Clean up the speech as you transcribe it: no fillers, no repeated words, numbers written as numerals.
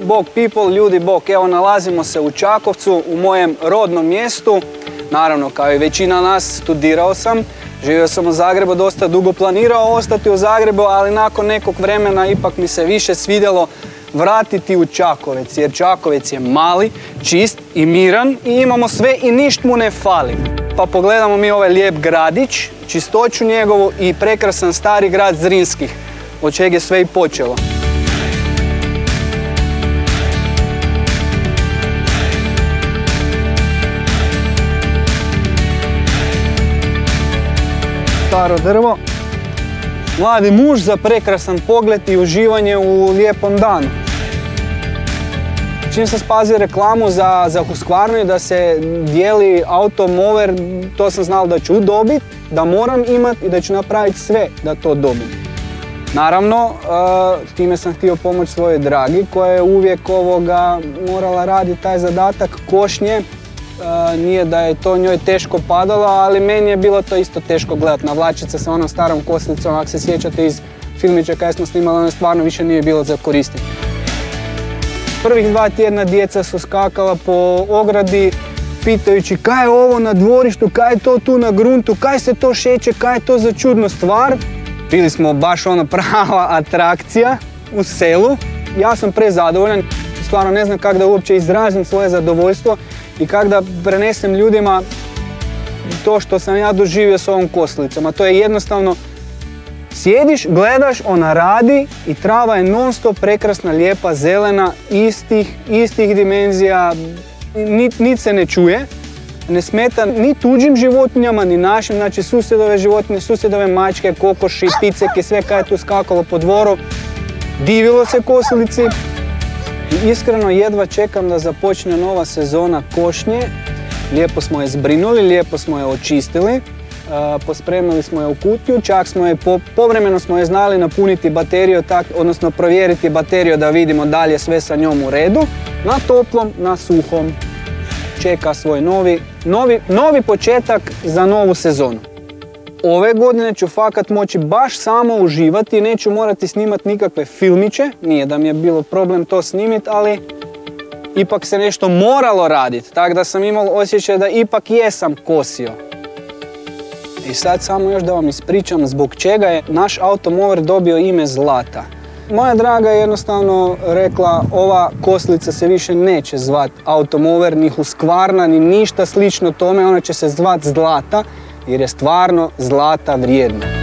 Bog people, ljudi Bog. Evo, nalazimo se u Čakovcu, u mojem rodnom mjestu. Naravno, kao i većina nas, studirao sam. Živio sam u Zagrebu, dosta dugo planirao ostati u Zagrebu, ali nakon nekog vremena ipak mi se više svidjelo vratiti u Čakovec. Jer Čakovec je mali, čist i miran i imamo sve i ništa mu ne fali. Pa pogledamo mi ovaj lijep gradić, čistoću njegovu i prekrasan stari grad Zrinskih, od čega je sve i počelo. Staro drvo, mladi muž za prekrasan pogled i uživanje u lijepom danu. Čim sam spazio reklamu za Husqvarnu da se dijeli automower, to sam znao da ću dobiti, da moram imati i da ću napraviti sve da to dobim. Naravno, time sam htio pomoći svojoj dragi koja je uvijek morala raditi taj zadatak košnje. Nije da je to njoj teško padalo, ali meni je bilo to isto teško gledati. Navlačiti se sa onom starom koslicom, ako se sjećate iz filmića kada smo snimali, ono stvarno više nije bilo za koristiti. Prvih 2 tjedna djeca su skakala po ogradi, pitajući kaj je ovo na dvorištu, kaj je to tu na gruntu, kaj se to šeće, kaj je to za čudnu stvar. Bili smo baš prava atrakcija u selu. Ja sam prezadovoljan, stvarno ne znam kako da uopće izrazim svoje zadovoljstvo i kako da prenesem ljudima to što sam ja doživio s ovom koslicom. A to je jednostavno, sjediš, gledaš, ona radi i trava je non stop prekrasna, lijepa, zelena, istih dimenzija, nit se ne čuje, ne smeta ni tuđim životinjama, ni našim, znači susjedove životinje, susjedove mačke, kokoši, piceke, sve kaj je tu skakalo po dvoru. Divilo se kosilici i iskreno jedva čekam da započne nova sezona košnje. Lijepo smo je zbrinuli, lijepo smo je očistili. Pospremili smo je u kutiju, čak smo je povremeno smo je znali napuniti bateriju, odnosno provjeriti bateriju da vidimo da li je sve sa njom u redu. Na toplom, na suhom čeka svoj novi početak za novu sezonu. Ove godine ću fakat moći baš samo uživati, neću morati snimati nikakve filmiće, nije da mi je bilo problem to snimiti, ali ipak se nešto moralo raditi, tako da sam imao osjećaj da ipak jesam kosio. I sad samo još da vam ispričam zbog čega je naš automower dobio ime Zlata. Moja draga je jednostavno rekla, ova koslica se više neće zvati automower, ni Husqvarna, ni ništa slično tome, ona će se zvati Zlata jer je stvarno zlata vrijedna.